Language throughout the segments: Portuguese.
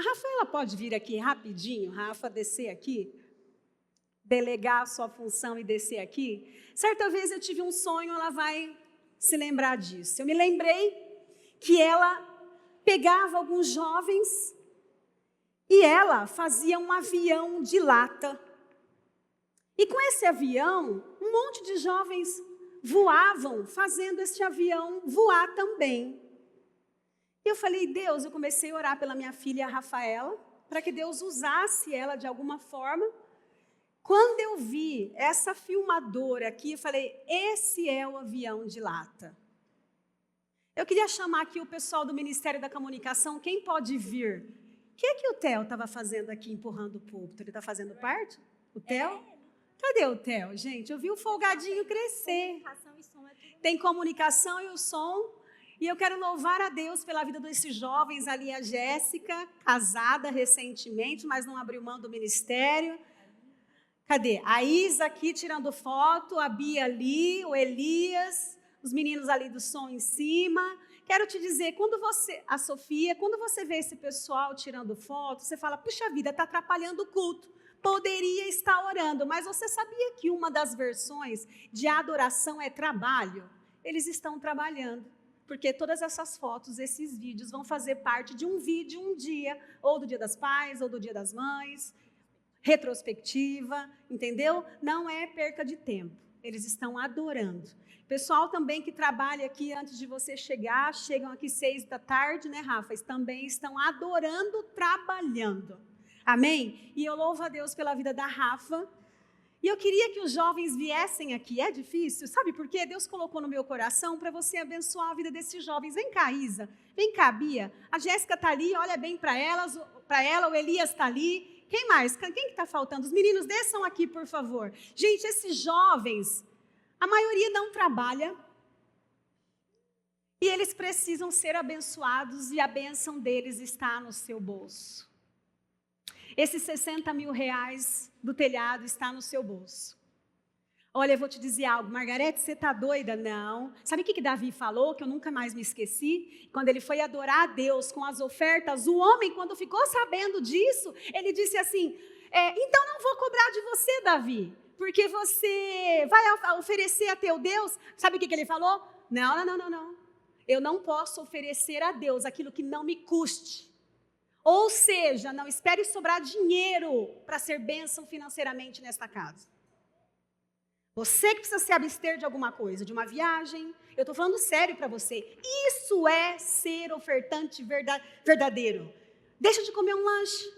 Rafaela pode vir aqui rapidinho, Rafa, descer aqui? Delegar a sua função e descer aqui? Certa vez eu tive um sonho, ela vai se lembrar disso. Eu me lembrei que ela pegava alguns jovens e ela fazia um avião de lata. E com esse avião, um monte de jovens voavam, fazendo esse avião voar também. E eu falei, Deus, eu comecei a orar pela minha filha Rafaela, para que Deus usasse ela de alguma forma. Quando eu vi essa filmadora aqui, eu falei, esse é o avião de lata. Eu queria chamar aqui o pessoal do Ministério da Comunicação, quem pode vir? O que o Theo estava fazendo aqui, empurrando o púlpito? Ele está fazendo parte? O Theo? Cadê o Theo, gente? Eu vi o folgadinho crescer. Tem comunicação e o som. E eu quero louvar a Deus pela vida desses jovens ali, a Jéssica, casada recentemente, mas não abriu mão do ministério. Cadê? A Isa aqui tirando foto, a Bia ali, o Elias, os meninos ali do som em cima. Quero te dizer, a Sofia, quando você vê esse pessoal tirando foto, você fala, puxa vida, está atrapalhando o culto. Poderia estar orando, mas você sabia que uma das versões de adoração é trabalho? Eles estão trabalhando, porque todas essas fotos, esses vídeos vão fazer parte de um vídeo um dia, ou do Dia das Pais, ou do Dia das Mães, retrospectiva, entendeu? Não é perca de tempo, eles estão adorando. Pessoal também que trabalha aqui antes de você chegar, chegam aqui 6 da tarde, né, Rafa? Eles também estão adorando, trabalhando. Amém? E eu louvo a Deus pela vida da Rafa. E eu queria que os jovens viessem aqui. É difícil? Sabe por quê? Deus colocou no meu coração para você abençoar a vida desses jovens. Vem cá, Isa. Vem cá, Bia. A Jéssica está ali, olha bem para ela. O Elias está ali. Quem mais? Quem que está faltando? Os meninos, desçam aqui, por favor. Gente, esses jovens, a maioria não trabalha. E eles precisam ser abençoados e a bênção deles está no seu bolso. Esses 60 mil reais do telhado está no seu bolso. Olha, eu vou te dizer algo, Margarete, você está doida? Não. Sabe o que Davi falou, que eu nunca mais me esqueci? Quando ele foi adorar a Deus com as ofertas, o homem, quando ficou sabendo disso, ele disse assim, então não vou cobrar de você, Davi, porque você vai oferecer a teu Deus. Sabe o que ele falou? Não. Eu não posso oferecer a Deus aquilo que não me custe. Ou seja, não espere sobrar dinheiro para ser bênção financeiramente nesta casa. Você que precisa se abster de alguma coisa, de uma viagem, eu estou falando sério para você. Isso é ser ofertante verdadeiro. Deixa de comer um lanche.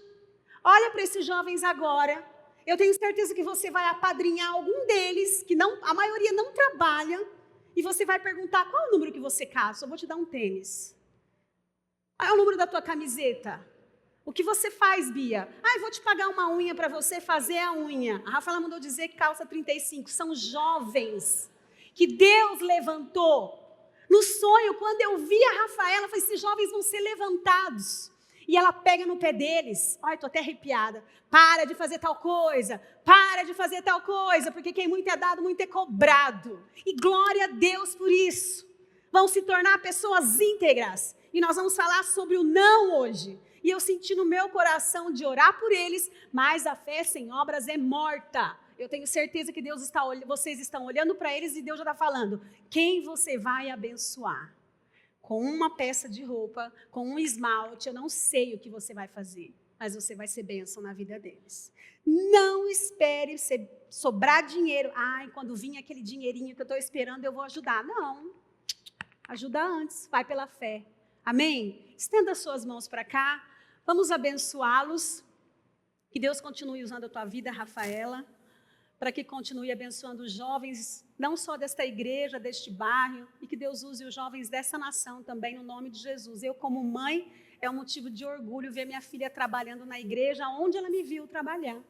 Olha para esses jovens agora. Eu tenho certeza que você vai apadrinhar algum deles, que a maioria não trabalha, e você vai perguntar qual é o número que você calça. Eu vou te dar um tênis. Qual é o número da tua camiseta? O que você faz, Bia? Eu vou te pagar uma unha para você fazer a unha. A Rafaela mandou dizer que calça 35. São jovens que Deus levantou. No sonho, quando eu vi a Rafaela, eu falei, esses jovens vão ser levantados. E ela pega no pé deles. Ai, estou até arrepiada. Para de fazer tal coisa. Para de fazer tal coisa. Porque quem muito é dado, muito é cobrado. E glória a Deus por isso. Vão se tornar pessoas íntegras. E nós vamos falar sobre o não hoje. E eu senti no meu coração de orar por eles, mas a fé sem obras é morta. Eu tenho certeza que vocês estão olhando para eles e Deus já está falando. Quem você vai abençoar? Com uma peça de roupa, com um esmalte, eu não sei o que você vai fazer, mas você vai ser bênção na vida deles. Não espere sobrar dinheiro. Quando vir aquele dinheirinho que eu estou esperando, eu vou ajudar. Não, ajuda antes, vai pela fé. Amém? Estenda suas mãos para cá. Vamos abençoá-los. Que Deus continue usando a tua vida, Rafaela, para que continue abençoando os jovens, não só desta igreja, deste bairro, e que Deus use os jovens dessa nação também, no nome de Jesus. Eu, como mãe, é um motivo de orgulho ver minha filha trabalhando na igreja, onde ela me viu trabalhar.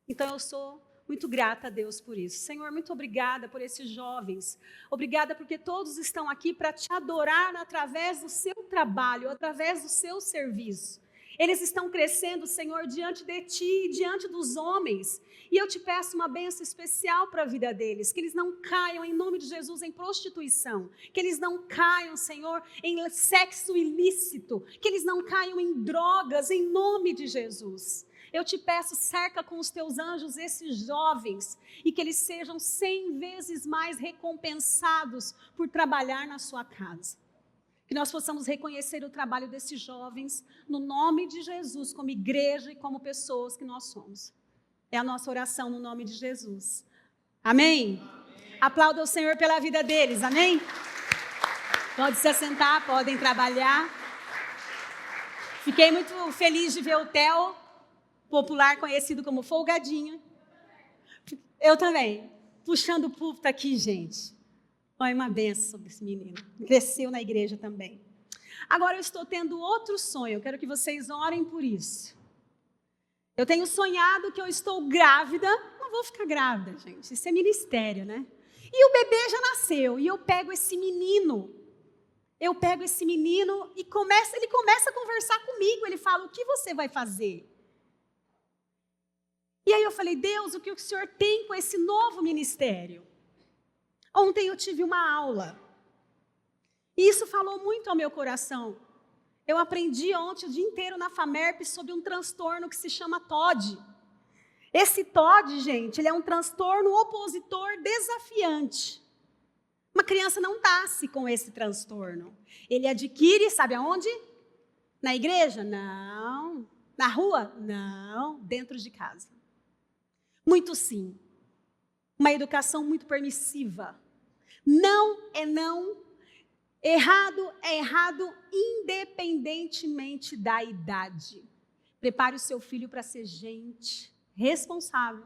Então, eu sou muito grata a Deus por isso. Senhor, muito obrigada por esses jovens. Obrigada porque todos estão aqui para te adorar através do seu trabalho, através do seu serviço. Eles estão crescendo, Senhor, diante de Ti, diante dos homens. E eu te peço uma bênção especial para a vida deles, que eles não caiam, em nome de Jesus, em prostituição, que eles não caiam, Senhor, em sexo ilícito, que eles não caiam em drogas, em nome de Jesus. Eu te peço, cerca com os teus anjos esses jovens e que eles sejam 100 vezes mais recompensados por trabalhar na sua casa. Que nós possamos reconhecer o trabalho desses jovens no nome de Jesus, como igreja e como pessoas que nós somos. É a nossa oração no nome de Jesus. Amém? Aplauda o Senhor pela vida deles, amém? Pode se assentar, podem trabalhar. Fiquei muito feliz de ver o Theo, popular conhecido como Folgadinho. Eu também, puxando o púlpito aqui, gente. Olha, uma benção sobre esse menino. Cresceu na igreja também. Agora eu estou tendo outro sonho, eu quero que vocês orem por isso. Eu tenho sonhado que eu estou grávida, não vou ficar grávida, gente, isso é ministério, né? E o bebê já nasceu, e eu pego esse menino e ele começa a conversar comigo, ele fala, o que você vai fazer? E aí eu falei, Deus, o que o Senhor tem com esse novo ministério? Ontem eu tive uma aula, e isso falou muito ao meu coração. Eu aprendi ontem o dia inteiro na FAMERP sobre um transtorno que se chama TOD. Esse TOD, gente, ele é um transtorno opositor desafiante. Uma criança não nasce com esse transtorno. Ele adquire, sabe aonde? Na igreja? Não. Na rua? Não. Dentro de casa. Muito sim. Uma educação muito permissiva. Não é não. Errado é errado independentemente da idade. Prepare o seu filho para ser gente responsável.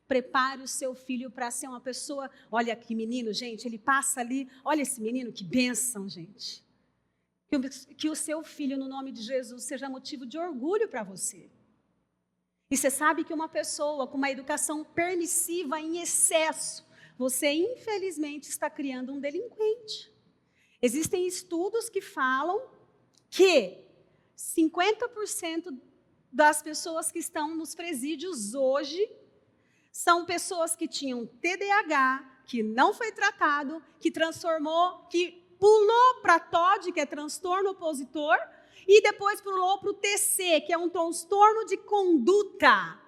Prepare o seu filho para ser uma pessoa... Olha que menino, gente, ele passa ali... Olha esse menino, que bênção, gente. Que o seu filho, no nome de Jesus, seja motivo de orgulho para você. E você sabe que uma pessoa com uma educação permissiva em excesso, você infelizmente está criando um delinquente. Existem estudos que falam que 50% das pessoas que estão nos presídios hoje são pessoas que tinham TDAH, que não foi tratado, que transformou, que pulou para TOD, que é transtorno opositor, e depois pulou para o TC, que é um transtorno de conduta.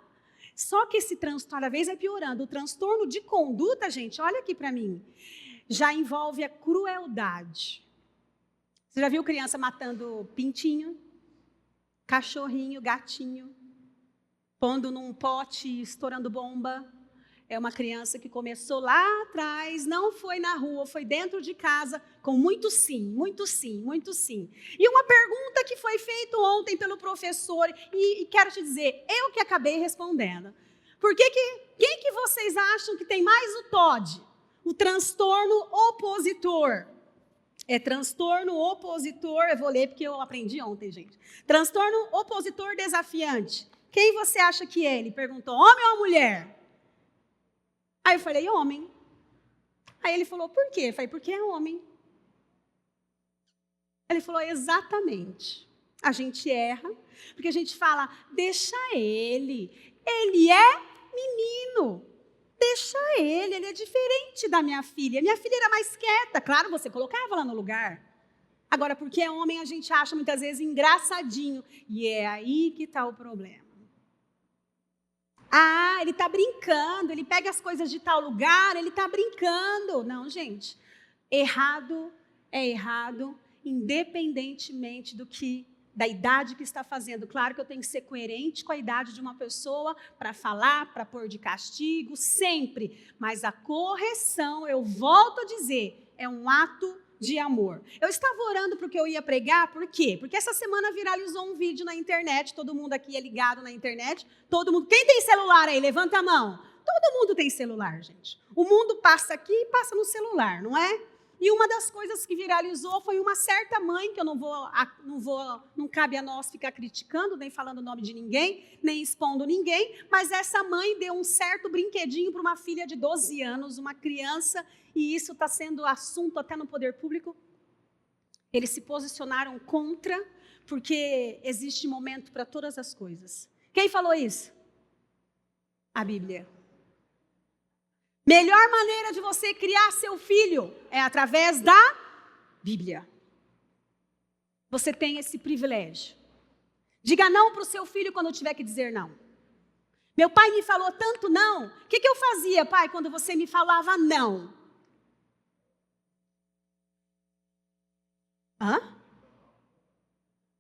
Só que esse transtorno, cada vez vai piorando. O transtorno de conduta, gente, olha aqui para mim, já envolve a crueldade. Você já viu criança matando pintinho, cachorrinho, gatinho, pondo num pote, estourando bomba? É uma criança que começou lá atrás, não foi na rua, foi dentro de casa, com muito sim, muito sim, muito sim. E uma pergunta que foi feita ontem pelo professor, e quero te dizer, eu que acabei respondendo. Quem que vocês acham que tem mais o TOD? O transtorno opositor. É transtorno opositor, eu vou ler porque eu aprendi ontem, gente. Transtorno opositor desafiante. Quem você acha que é? Ele perguntou, homem ou mulher? Aí eu falei, homem. Aí ele falou, por quê? Eu falei, porque é homem. Ele falou, exatamente. A gente erra, porque a gente fala, deixa ele é menino. Deixa ele é diferente da minha filha. Minha filha era mais quieta. Claro, você colocava ela no lugar. Agora, porque é homem, a gente acha muitas vezes engraçadinho. E é aí que está o problema. Ah, ele está brincando, ele pega as coisas de tal lugar, ele está brincando. Não, gente. Errado é errado, independentemente da idade que está fazendo. Claro que eu tenho que ser coerente com a idade de uma pessoa para falar, para pôr de castigo, sempre. Mas a correção, eu volto a dizer, é um ato de amor. Eu estava orando porque eu ia pregar, por quê? Porque essa semana viralizou um vídeo na internet, todo mundo aqui é ligado na internet, todo mundo... Quem tem celular aí? Levanta a mão. Todo mundo tem celular, gente. O mundo passa aqui e passa no celular, não é? E uma das coisas que viralizou foi uma certa mãe, que eu não cabe a nós ficar criticando, nem falando o nome de ninguém, nem expondo ninguém, mas essa mãe deu um certo brinquedinho para uma filha de 12 anos, uma criança, e isso está sendo assunto até no poder público. Eles se posicionaram contra, Porque existe momento para todas as coisas. Quem falou isso? A Bíblia. Melhor maneira de você criar seu filho é através da Bíblia. Você tem esse privilégio. Diga não para o seu filho quando tiver que dizer não. Meu pai me falou tanto não. O que eu fazia, pai, quando você me falava não?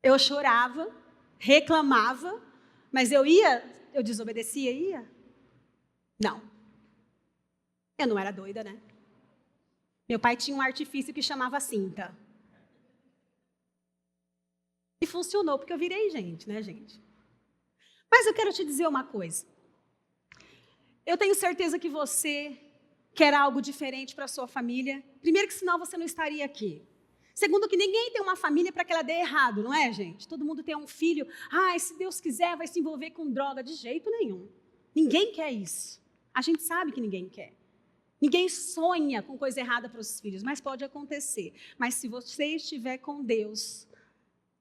Eu chorava, reclamava, mas eu desobedecia? Não. Eu não era doida, né? Meu pai tinha um artifício que chamava cinta. E funcionou, porque eu virei gente, né, gente? Mas eu quero te dizer uma coisa. Eu tenho certeza que você quer algo diferente para a sua família. Primeiro que senão você não estaria aqui. Segundo que ninguém tem uma família para que ela dê errado, não é, gente? Todo mundo tem um filho. Se Deus quiser, vai se envolver com droga. De jeito nenhum. Ninguém quer isso. A gente sabe que ninguém quer. Ninguém sonha com coisa errada para os filhos, mas pode acontecer. Mas se você estiver com Deus,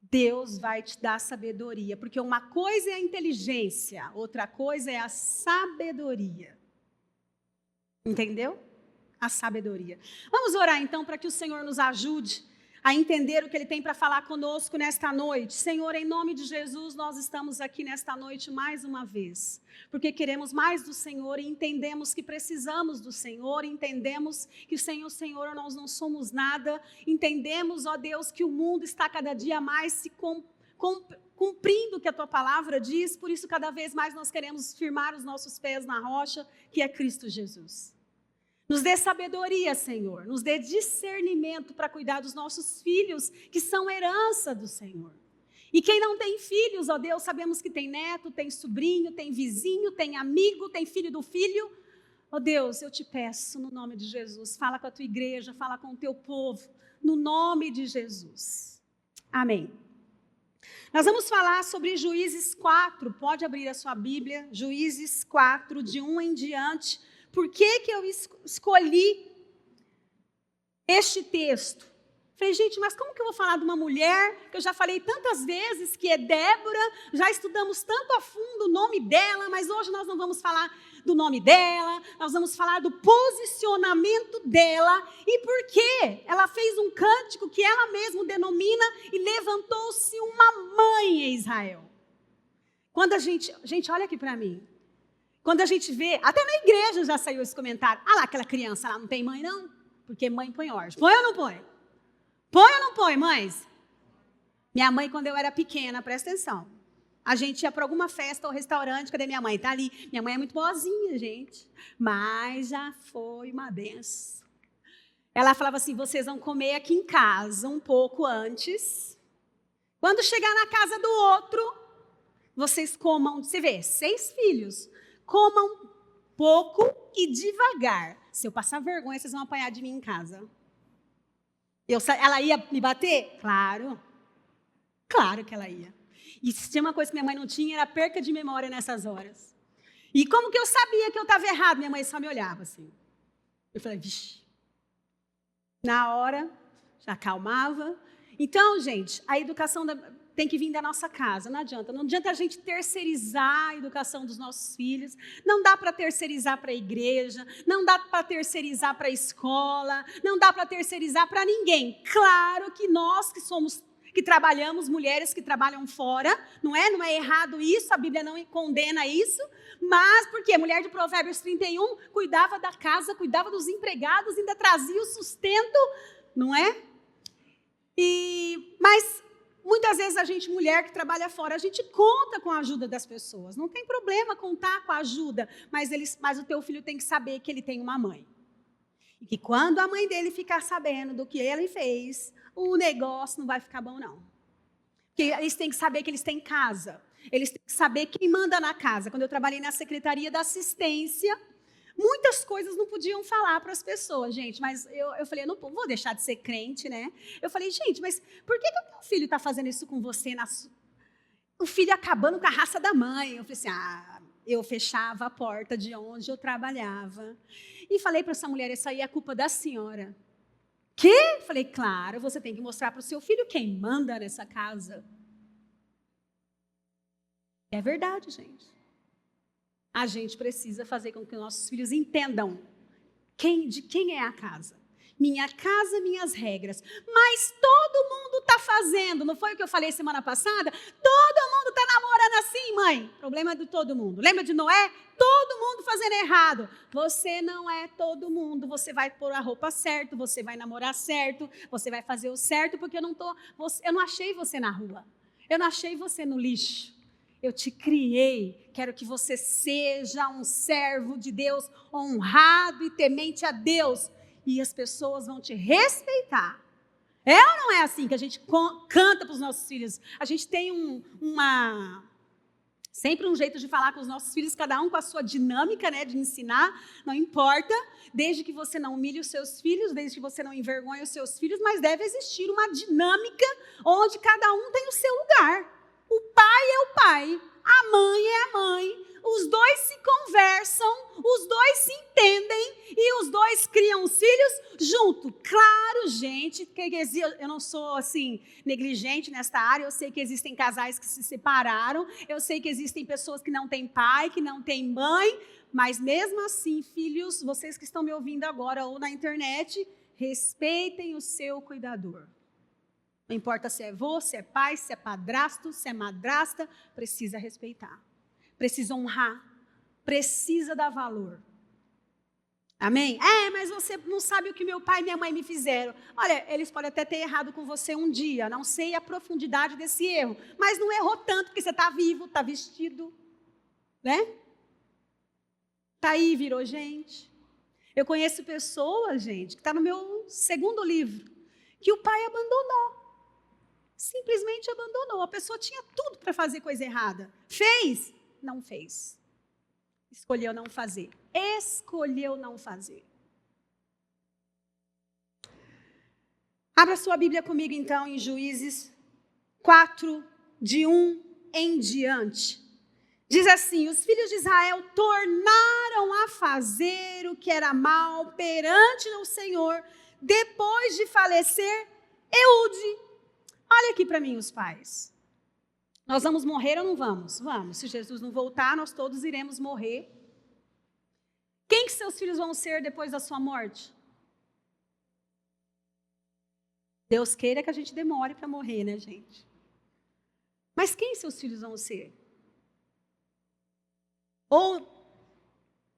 Deus vai te dar sabedoria. Porque uma coisa é a inteligência, outra coisa é a sabedoria. Entendeu? A sabedoria. Vamos orar então para que o Senhor nos ajude a entender o que Ele tem para falar conosco nesta noite. Senhor, em nome de Jesus, nós estamos aqui nesta noite mais uma vez, porque queremos mais do Senhor e entendemos que precisamos do Senhor, entendemos que sem o Senhor nós não somos nada, entendemos, ó Deus, que o mundo está cada dia mais se cumprindo o que a Tua palavra diz, por isso cada vez mais nós queremos firmar os nossos pés na rocha, que é Cristo Jesus. Nos dê sabedoria, Senhor, nos dê discernimento para cuidar dos nossos filhos, que são herança do Senhor. E quem não tem filhos, ó Deus, sabemos que tem neto, tem sobrinho, tem vizinho, tem amigo, tem filho do filho. Ó Deus, eu te peço, no nome de Jesus, fala com a tua igreja, fala com o teu povo, no nome de Jesus. Amém. Nós vamos falar sobre Juízes 4, pode abrir a sua Bíblia, Juízes 4, de 1 em diante. Por que eu escolhi este texto? Falei, gente, mas como que eu vou falar de uma mulher que eu já falei tantas vezes, que é Débora, já estudamos tanto a fundo o nome dela, mas hoje nós não vamos falar do nome dela, nós vamos falar do posicionamento dela e por que ela fez um cântico que ela mesma denomina e levantou-se uma mãe em Israel. Quando a gente olha aqui para mim, quando a gente vê, até na igreja já saiu esse comentário, lá, aquela criança lá não tem mãe não, porque mãe põe ordem. Põe ou não põe? Põe ou não põe, mães? Minha mãe, quando eu era pequena, presta atenção, a gente ia para alguma festa ou restaurante, cadê minha mãe? Está ali. Minha mãe é muito boazinha, gente, mas já foi uma benção. Ela falava assim, vocês vão comer aqui em casa um pouco antes, quando chegar na casa do outro, vocês comam, você vê, 6 filhos, comam pouco e devagar. Se eu passar vergonha, vocês vão apanhar de mim em casa. Ela ia me bater? Claro. Claro que ela ia. E se tinha uma coisa que minha mãe não tinha, era perca de memória nessas horas. E como que eu sabia que eu estava errado? Minha mãe só me olhava assim. Eu falei, vixe. Na hora, já acalmava. Então, gente, a educação tem que vir da nossa casa, não adianta a gente terceirizar a educação dos nossos filhos, não dá para terceirizar para a igreja, não dá para terceirizar para a escola, não dá para terceirizar para ninguém. Claro que nós que trabalhamos, mulheres que trabalham fora, não é errado isso, a Bíblia não condena isso, mas porque a mulher de Provérbios 31 cuidava da casa, cuidava dos empregados, ainda trazia o sustento, não é? Mas muitas vezes a gente, mulher que trabalha fora, a gente conta com a ajuda das pessoas. Não tem problema contar com a ajuda, mas o teu filho tem que saber que ele tem uma mãe. E que quando a mãe dele ficar sabendo do que ele fez, o negócio não vai ficar bom, não. Porque eles têm que saber que eles têm casa. Eles têm que saber quem manda na casa. Quando eu trabalhei na Secretaria da Assistência, muitas coisas não podiam falar para as pessoas, gente, mas eu falei, eu não vou deixar de ser crente, né? Eu falei, gente, mas por que o teu filho está fazendo isso com você? O filho acabando com a raça da mãe. Eu falei assim, eu fechava a porta de onde eu trabalhava. E falei para essa mulher, isso aí é culpa da senhora. Quê? Falei, claro, você tem que mostrar para o seu filho quem manda nessa casa. É verdade, gente. A gente precisa fazer com que nossos filhos entendam de quem é a casa. Minha casa, minhas regras. Mas todo mundo está fazendo. Não foi o que eu falei semana passada? Todo mundo está namorando assim, mãe. Problema é de todo mundo. Lembra de Noé? Todo mundo fazendo errado. Você não é todo mundo. Você vai pôr a roupa certa, você vai namorar certo, você vai fazer o certo, porque eu não achei você na rua. Eu não achei você no lixo. Eu te criei, quero que você seja um servo de Deus, honrado e temente a Deus. E as pessoas vão te respeitar. É ou não é assim que a gente canta para os nossos filhos? A gente tem sempre um jeito de falar com os nossos filhos, cada um com a sua dinâmica, né, de ensinar, não importa, desde que você não humilhe os seus filhos, desde que você não envergonhe os seus filhos, mas deve existir uma dinâmica onde cada um tem o seu lugar. O pai é o pai, a mãe é a mãe, os dois se conversam, os dois se entendem e os dois criam os filhos junto. Claro, gente, eu não sou assim negligente nesta área, eu sei que existem casais que se separaram, eu sei que existem pessoas que não têm pai, que não têm mãe, mas mesmo assim, filhos, vocês que estão me ouvindo agora ou na internet, respeitem o seu cuidador. Não importa se é avô, se é pai, se é padrasto, se é madrasta, precisa respeitar. Precisa honrar. Precisa dar valor. Amém? Mas você não sabe o que meu pai e minha mãe me fizeram. Olha, eles podem até ter errado com você um dia. Não sei a profundidade desse erro. Mas não errou tanto, porque você está vivo, está vestido. Né? Está aí, virou gente. Eu conheço pessoas, gente, que está no meu segundo livro, que o pai abandonou. Simplesmente abandonou. A pessoa tinha tudo para fazer coisa errada. Fez? Não fez. Escolheu não fazer. Escolheu não fazer. Abra sua Bíblia comigo, então, em Juízes 4, de 1 em diante. Diz assim: os filhos de Israel tornaram a fazer o que era mal perante o Senhor, depois de falecer Eude. Olha aqui para mim os pais. Nós vamos morrer ou não vamos? Vamos. Se Jesus não voltar, nós todos iremos morrer. Quem que seus filhos vão ser depois da sua morte? Deus queira que a gente demore para morrer, né, gente? Mas quem seus filhos vão ser? Ou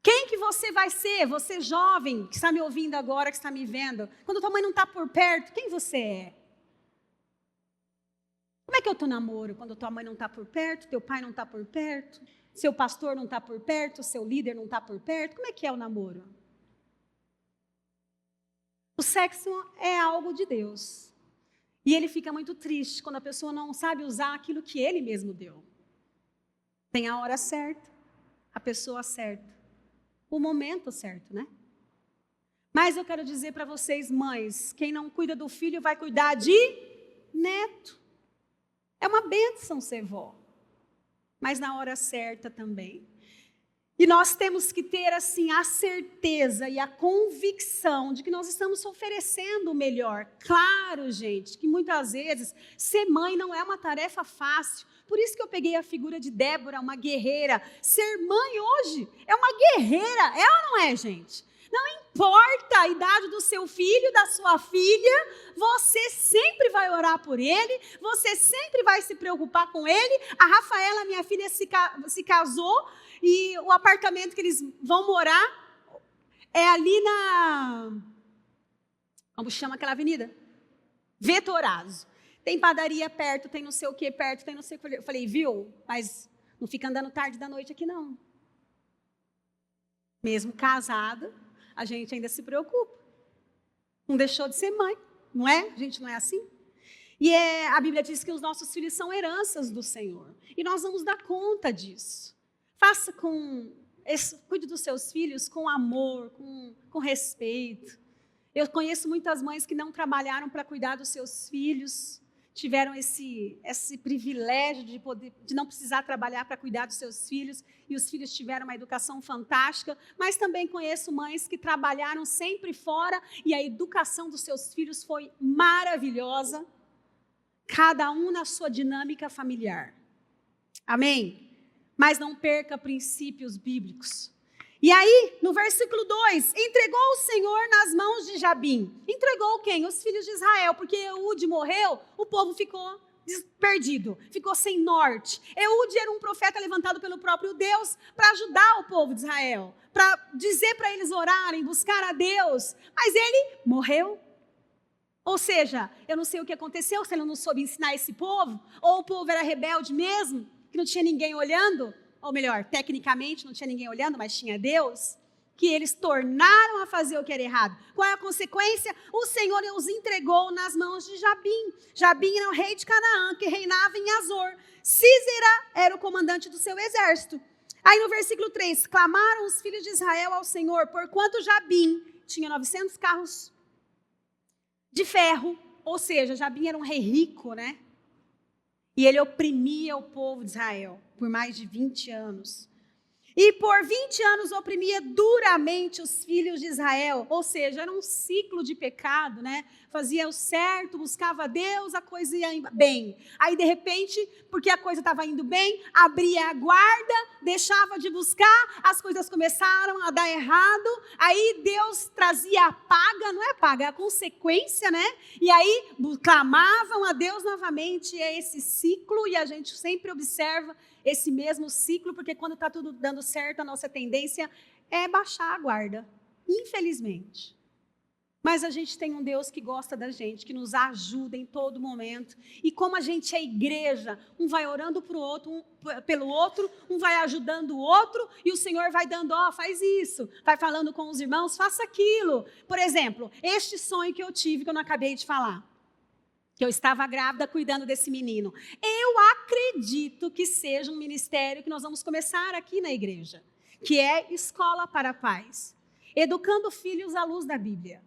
quem que você vai ser? Você jovem, que está me ouvindo agora, que está me vendo. Quando tua mãe não está por perto, quem você é? Como é que é o teu namoro? Quando tua mãe não está por perto, teu pai não está por perto, seu pastor não está por perto, seu líder não está por perto. Como é que é o namoro? O sexo é algo de Deus. E ele fica muito triste quando a pessoa não sabe usar aquilo que ele mesmo deu. Tem a hora certa, a pessoa certa, o momento certo, né? Mas eu quero dizer para vocês, mães, quem não cuida do filho vai cuidar de neto. É uma bênção ser vó, mas na hora certa também. E nós temos que ter, assim, a certeza e a convicção de que nós estamos oferecendo o melhor. Claro, gente, que muitas vezes ser mãe não é uma tarefa fácil. Por isso que eu peguei a figura de Débora, uma guerreira. Ser mãe hoje é uma guerreira, é ou não é, gente? Não importa a idade do seu filho, da sua filha, você sempre vai orar por ele, você sempre vai se preocupar com ele. A Rafaela, minha filha, se casou e o apartamento que eles vão morar é ali como chama aquela avenida? Vetorazo. Tem padaria perto, tem não sei o que perto, tem não sei o que. Eu falei, viu? Mas não fica andando tarde da noite aqui, não. Mesmo casada, a gente ainda se preocupa. Não deixou de ser mãe, não é? A gente não é assim? E a Bíblia diz que os nossos filhos são heranças do Senhor. E nós vamos dar conta disso. Cuide dos seus filhos com amor, com respeito. Eu conheço muitas mães que não trabalharam para cuidar dos seus filhos, tiveram esse privilégio de não precisar trabalhar para cuidar dos seus filhos, e os filhos tiveram uma educação fantástica, mas também conheço mães que trabalharam sempre fora, e a educação dos seus filhos foi maravilhosa, cada um na sua dinâmica familiar. Amém? mas não perca princípios bíblicos. E aí, no versículo 2, entregou o Senhor nas mãos de Jabim. Entregou quem? Os filhos de Israel, porque Eude morreu, o povo ficou perdido, ficou sem norte. Eude era um profeta levantado pelo próprio Deus para ajudar o povo de Israel, para dizer para eles orarem, buscar a Deus, mas ele morreu. Ou seja, eu não sei o que aconteceu, se ele não soube ensinar esse povo, ou o povo era rebelde mesmo, que não tinha ninguém olhando, ou melhor, tecnicamente não tinha ninguém olhando, mas tinha Deus, que eles tornaram a fazer o que era errado. Qual é a consequência? O Senhor os entregou nas mãos de Jabim. Jabim era o rei de Canaã, que reinava em Azor. Sísera era o comandante do seu exército. Aí no versículo 3, clamaram os filhos de Israel ao Senhor, porquanto Jabim tinha 900 carros de ferro, ou seja, Jabim era um rei rico, né? E ele oprimia o povo de Israel por mais de 20 anos. E por 20 anos oprimia duramente os filhos de Israel, ou seja, era um ciclo de pecado, né? Fazia o certo, buscava Deus, a coisa ia bem. Aí, de repente, porque a coisa estava indo bem, abria a guarda, deixava de buscar, as coisas começaram a dar errado, aí Deus trazia a paga, não é paga, é a consequência, né? E aí clamavam a Deus novamente, é esse ciclo, e a gente sempre observa esse mesmo ciclo, porque quando está tudo dando certo, a nossa tendência é baixar a guarda, infelizmente. Mas a gente tem um Deus que gosta da gente, que nos ajuda em todo momento. E como a gente é igreja, um vai orando pelo outro, um vai ajudando o outro, e o Senhor vai dando, faz isso, vai falando com os irmãos, faça aquilo. Por exemplo, este sonho que eu tive, que eu não acabei de falar, que eu estava grávida cuidando desse menino. Eu acredito que seja um ministério que nós vamos começar aqui na igreja, que é Escola para Pais, educando filhos à luz da Bíblia.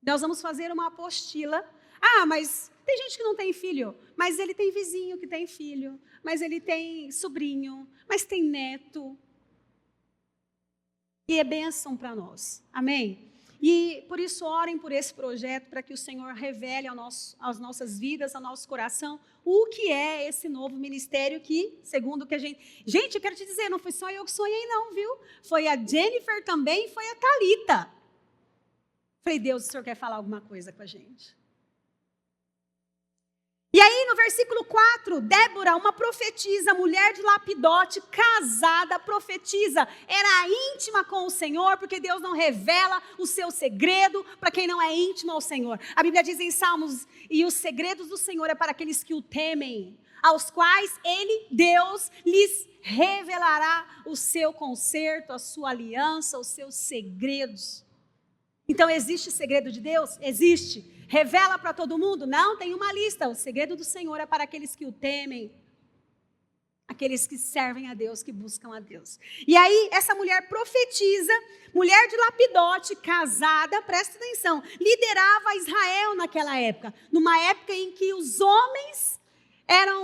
Nós vamos fazer uma apostila. Mas tem gente que não tem filho, mas ele tem vizinho que tem filho, mas ele tem sobrinho, mas tem neto. E é bênção para nós. Amém? E por isso orem por esse projeto, para que o Senhor revele às nossas vidas, ao nosso coração, o que é esse novo ministério que, segundo o que a gente... Gente, eu quero te dizer, não foi só eu que sonhei não, viu? Foi a Jennifer também, foi a Thalita. Falei, Deus, o Senhor quer falar alguma coisa com a gente? E aí no versículo 4, Débora, uma profetisa, mulher de Lapidote, casada, profetisa, era íntima com o Senhor, porque Deus não revela o seu segredo para quem não é íntimo ao Senhor. A Bíblia diz em Salmos, e os segredos do Senhor é para aqueles que o temem, aos quais Deus, lhes revelará o seu conserto, a sua aliança, os seus segredos. Então, existe segredo de Deus? Existe. Revela para todo mundo? Não, tem uma lista. O segredo do Senhor é para aqueles que o temem, aqueles que servem a Deus, que buscam a Deus. E aí, essa mulher profetiza, mulher de Lapidote, casada, presta atenção, liderava Israel naquela época, numa época em que os homens... Era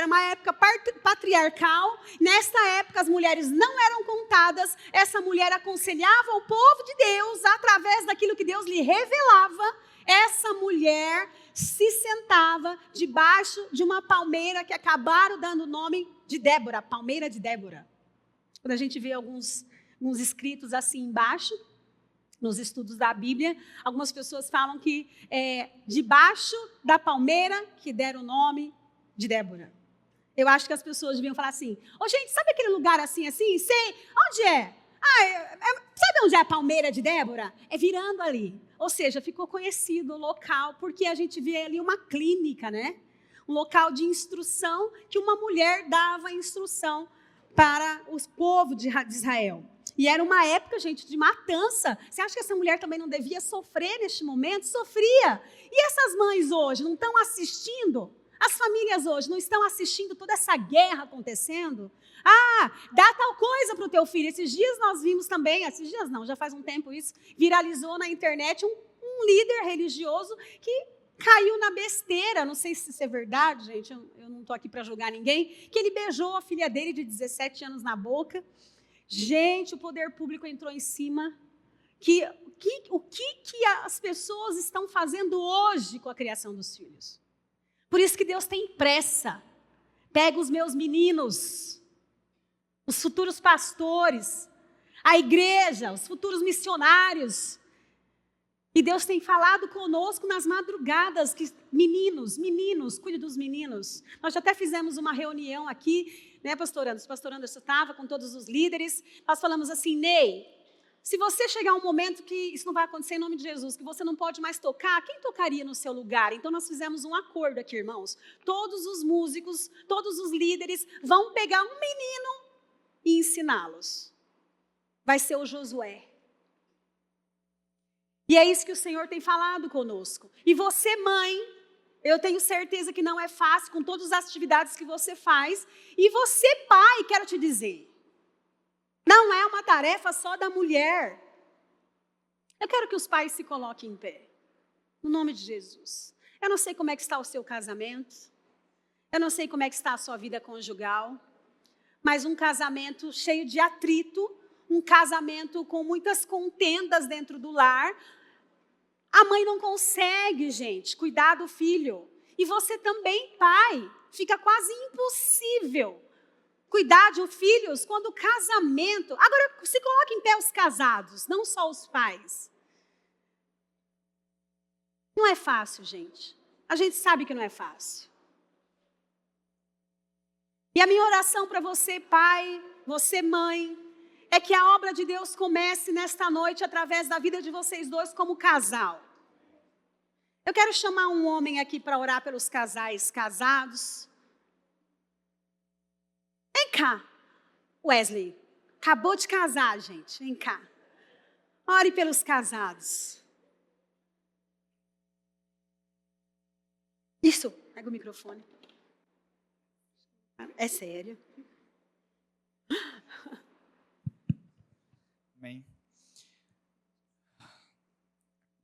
uma época patriarcal. Nesta época as mulheres não eram contadas. Essa mulher aconselhava o povo de Deus através daquilo que Deus lhe revelava. Essa mulher se sentava debaixo de uma palmeira que acabaram dando o nome de Débora, palmeira de Débora. Quando a gente vê alguns escritos assim embaixo, nos estudos da Bíblia, algumas pessoas falam que debaixo da palmeira que deram o nome de Débora. Eu acho que as pessoas deviam falar assim, gente, sabe aquele lugar assim? Sei, onde é? Sabe onde é a palmeira de Débora? É virando ali. Ou seja, ficou conhecido o local, porque a gente vê ali uma clínica, né? Um local de instrução, que uma mulher dava instrução para o povo de Israel. E era uma época, gente, de matança. Você acha que essa mulher também não devia sofrer neste momento? Sofria. E essas mães hoje não estão assistindo? As famílias hoje não estão assistindo toda essa guerra acontecendo? Dá tal coisa para o teu filho. Esses dias nós vimos também, esses dias não, já faz um tempo isso, viralizou na internet um líder religioso que caiu na besteira, não sei se isso é verdade, gente, eu não estou aqui para julgar ninguém, que ele beijou a filha dele de 17 anos na boca. Gente, o poder público entrou em cima. O que as pessoas estão fazendo hoje com a criação dos filhos? Por isso que Deus tem pressa. Pega os meus meninos, os futuros pastores, a igreja, os futuros missionários. E Deus tem falado conosco nas madrugadas, que meninos, cuide dos meninos. Nós já até fizemos uma reunião aqui, né, pastor Anderson? O pastor Anderson estava com todos os líderes. Nós falamos assim, Ney, se você chegar um momento que isso não vai acontecer em nome de Jesus, que você não pode mais tocar, quem tocaria no seu lugar? Então nós fizemos um acordo aqui, irmãos. Todos os músicos, todos os líderes vão pegar um menino e ensiná-los. Vai ser o Josué. E é isso que o Senhor tem falado conosco. E você, mãe, eu tenho certeza que não é fácil com todas as atividades que você faz. E você, pai, quero te dizer, não é uma tarefa só da mulher. Eu quero que os pais se coloquem em pé, no nome de Jesus. Eu não sei como é que está o seu casamento, eu não sei como é que está a sua vida conjugal, mas um casamento cheio de atrito, um casamento com muitas contendas dentro do lar, a mãe não consegue, gente, cuidar do filho. E você também, pai, fica quase impossível cuidar de filhos quando o casamento... Agora, se coloca em pé os casados, não só os pais. Não é fácil, gente. A gente sabe que não é fácil. E a minha oração para você, pai, você, mãe, é que a obra de Deus comece nesta noite através da vida de vocês dois como casal. Eu quero chamar um homem aqui para orar pelos casais casados. Vem cá, Wesley. Acabou de casar, gente. Vem cá. Ore pelos casados. Isso, pega o microfone. É sério. Amém.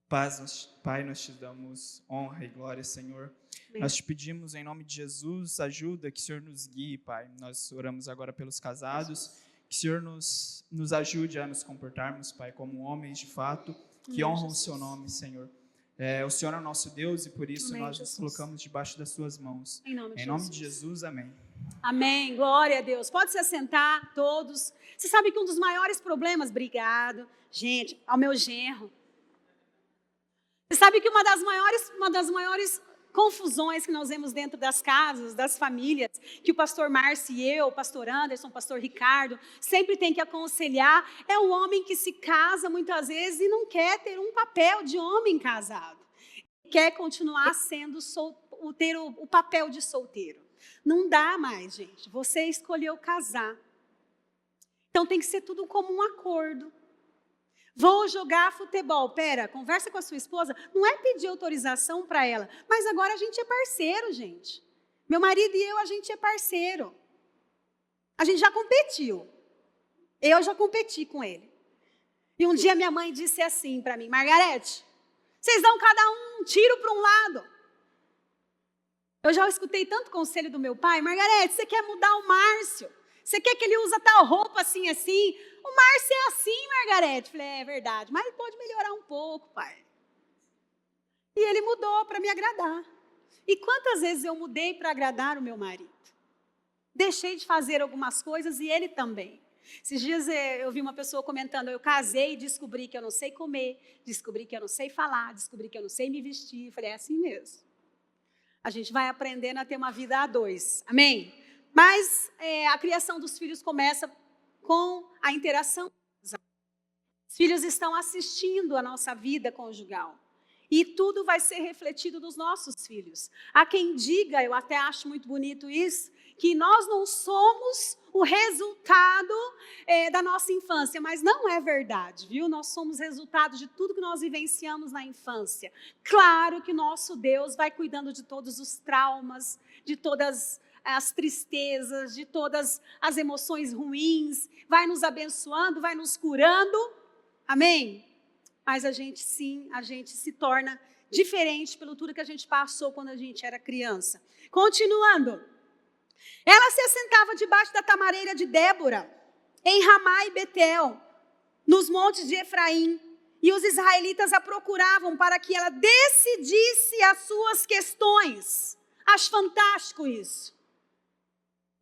Pai, nós te damos honra e glória, Senhor. Amém. Nós te pedimos, em nome de Jesus, ajuda, que o Senhor nos guie, Pai. Nós oramos agora pelos casados, que o Senhor nos ajude a nos comportarmos, Pai, como homens de fato, que honram o seu nome, Senhor. O Senhor é o nosso Deus e por isso amém, nós nos colocamos debaixo das suas mãos. Em nome de Jesus, amém. Amém, glória a Deus. Pode se assentar, todos. Você sabe que um dos maiores problemas, obrigado, gente, ao meu genro. Você sabe que uma das maiores confusões que nós vemos dentro das casas, das famílias, que o pastor Márcio e eu, o pastor Anderson, o pastor Ricardo, sempre tem que aconselhar, é o homem que se casa muitas vezes e não quer ter um papel de homem casado. Quer continuar sendo ter o papel de solteiro. Não dá mais, gente. Você escolheu casar. Então tem que ser tudo como um acordo. Vou jogar futebol. Pera, conversa com a sua esposa. Não é pedir autorização para ela, mas agora a gente é parceiro, gente. Meu marido e eu, a gente é parceiro. A gente já competiu. Eu já competi com ele. E um dia minha mãe disse assim para mim, Margarete, vocês dão cada um tiro para um lado. Eu já escutei tanto conselho do meu pai, Margarete, você quer mudar o Márcio? Você quer que ele use tal roupa assim, assim? O Márcio é assim, Margarete. Falei, é verdade, mas ele pode melhorar um pouco, pai. E ele mudou para me agradar. E quantas vezes eu mudei para agradar o meu marido? Deixei de fazer algumas coisas e ele também. Esses dias eu vi uma pessoa comentando, eu casei e descobri que eu não sei comer, descobri que eu não sei falar, descobri que eu não sei me vestir. Falei, é assim mesmo. A gente vai aprendendo a ter uma vida a dois. Amém? Mas a criação dos filhos começa com a interação. Os filhos estão assistindo a nossa vida conjugal. E tudo vai ser refletido nos nossos filhos. Há quem diga, eu até acho muito bonito isso, que nós não somos o resultado da nossa infância, mas não é verdade, viu? Nós somos resultado de tudo que nós vivenciamos na infância. Claro que nosso Deus vai cuidando de todos os traumas, de todas as tristezas, de todas as emoções ruins, vai nos abençoando, vai nos curando, amém? Mas a gente se torna diferente pelo tudo que a gente passou quando a gente era criança. Continuando, ela se assentava debaixo da tamareira de Débora, em Ramá e Betel, nos montes de Efraim, e os israelitas a procuravam para que ela decidisse as suas questões. Acho fantástico isso.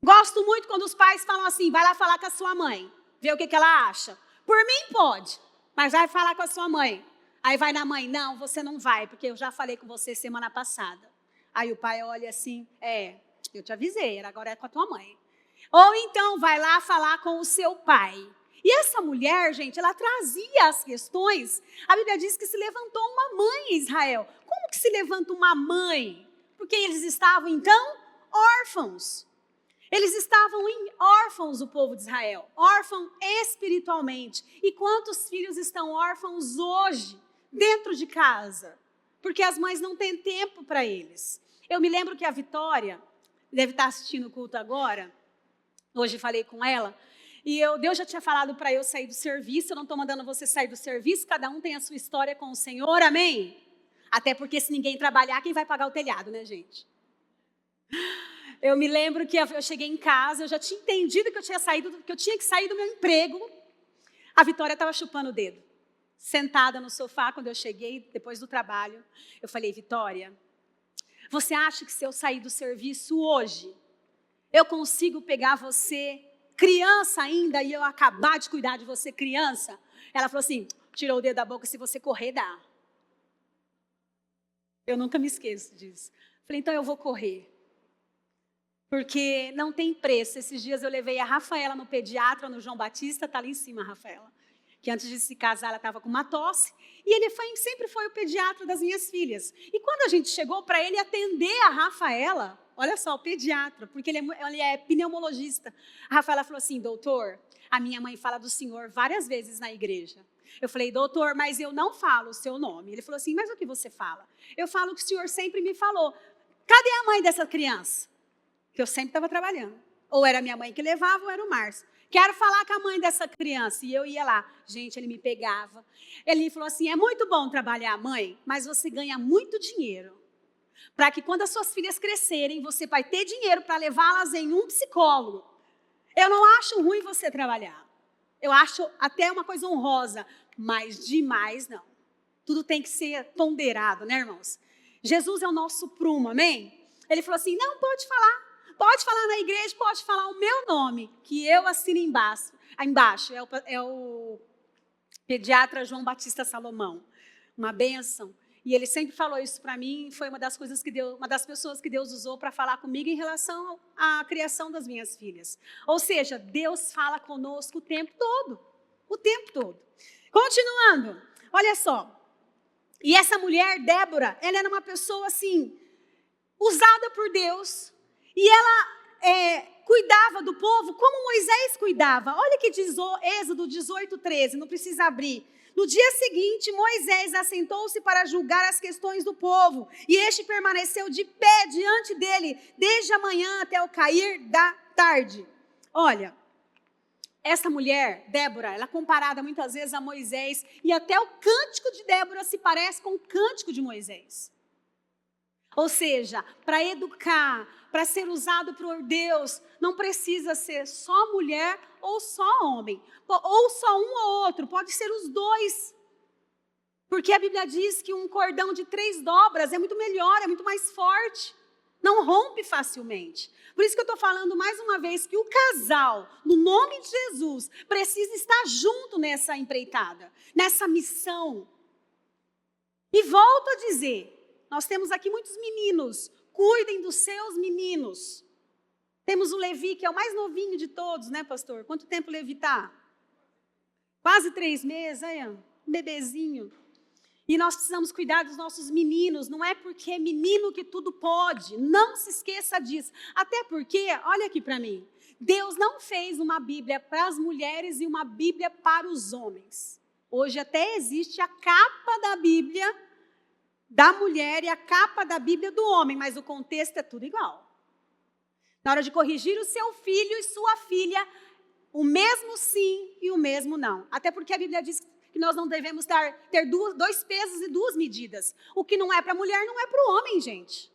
Gosto muito quando os pais falam assim, vai lá falar com a sua mãe, ver o que ela acha. Por mim pode, mas vai falar com a sua mãe. Aí vai na mãe, não, você não vai, porque eu já falei com você semana passada. Aí o pai olha assim, eu te avisei, agora é com a tua mãe. Ou então vai lá falar com o seu pai. E essa mulher, gente, ela trazia as questões. A Bíblia diz que se levantou uma mãe em Israel. Como que se levanta uma mãe? Porque eles estavam, então, órfãos. Eles estavam órfãos, o povo de Israel. Órfão espiritualmente. E quantos filhos estão órfãos hoje, dentro de casa? Porque as mães não têm tempo para eles. Eu me lembro que a Vitória, deve estar assistindo o culto agora, hoje falei com ela, e Deus já tinha falado para eu sair do serviço, eu não estou mandando você sair do serviço, cada um tem a sua história com o Senhor, amém? Até porque se ninguém trabalhar, quem vai pagar o telhado, né, gente? Eu me lembro que eu cheguei em casa, eu já tinha entendido que eu tinha que sair do meu emprego. A Vitória estava chupando o dedo, sentada no sofá quando eu cheguei, depois do trabalho. Eu falei, Vitória, você acha que se eu sair do serviço hoje, eu consigo pegar você, criança ainda, e eu acabar de cuidar de você, criança? Ela falou assim, tirou o dedo da boca, se você correr, dá. Eu nunca me esqueço disso. Falei, então eu vou correr. Porque não tem preço. Esses dias eu levei a Rafaela no pediatra, no João Batista, está ali em cima a Rafaela, que antes de se casar ela estava com uma tosse, e ele sempre foi o pediatra das minhas filhas. E quando a gente chegou para ele atender a Rafaela, olha só, o pediatra, porque ele é pneumologista, a Rafaela falou assim, doutor, a minha mãe fala do senhor várias vezes na igreja. Eu falei, doutor, mas eu não falo o seu nome. Ele falou assim, mas o que você fala? Eu falo o que o senhor sempre me falou. Cadê a mãe dessa criança? Que eu sempre estava trabalhando. Ou era minha mãe que levava, ou era o Márcio. Quero falar com a mãe dessa criança. E eu ia lá. Gente, ele me pegava. Ele falou assim, é muito bom trabalhar, mãe, mas você ganha muito dinheiro. Para que quando as suas filhas crescerem, você vai ter dinheiro para levá-las em um psicólogo. Eu não acho ruim você trabalhar. Eu acho até uma coisa honrosa, mas demais não. Tudo tem que ser ponderado, né, irmãos? Jesus é o nosso prumo, amém? Ele falou assim, não, pode falar. Pode falar na igreja, pode falar o meu nome, que eu assino embaixo. Embaixo é o pediatra João Batista Salomão. Uma bênção. E ele sempre falou isso para mim, foi uma das pessoas que Deus usou para falar comigo em relação à criação das minhas filhas. Ou seja, Deus fala conosco o tempo todo. O tempo todo. Continuando, olha só. E essa mulher, Débora, ela era uma pessoa assim, usada por Deus. E ela cuidava do povo como Moisés cuidava. Olha que diz Êxodo 18:13, não precisa abrir. No dia seguinte, Moisés assentou-se para julgar as questões do povo, e este permaneceu de pé diante dele, desde a manhã até o cair da tarde. Olha, essa mulher, Débora, ela é comparada muitas vezes a Moisés, e até o cântico de Débora se parece com o cântico de Moisés. Ou seja, para educar, para ser usado por Deus, não precisa ser só mulher ou só homem, ou só um ou outro, pode ser os dois. Porque a Bíblia diz que um cordão de 3 dobras é muito melhor, é muito mais forte, não rompe facilmente. Por isso que eu estou falando mais uma vez que o casal, no nome de Jesus, precisa estar junto nessa empreitada, nessa missão. E volto a dizer, nós temos aqui muitos meninos, cuidem dos seus meninos. Temos o Levi, que é o mais novinho de todos, né, pastor? Quanto tempo o Levi está? Quase 3 meses, aí, um bebezinho. E nós precisamos cuidar dos nossos meninos, não é porque é menino que tudo pode, não se esqueça disso. Até porque, olha aqui para mim, Deus não fez uma Bíblia para as mulheres e uma Bíblia para os homens. Hoje até existe a capa da Bíblia da mulher e a capa da Bíblia do homem, mas o contexto é tudo igual. Na hora de corrigir o seu filho e sua filha, o mesmo sim e o mesmo não. Até porque a Bíblia diz que nós não devemos ter 2 pesos e 2 medidas. O que não é para a mulher não é para o homem, gente.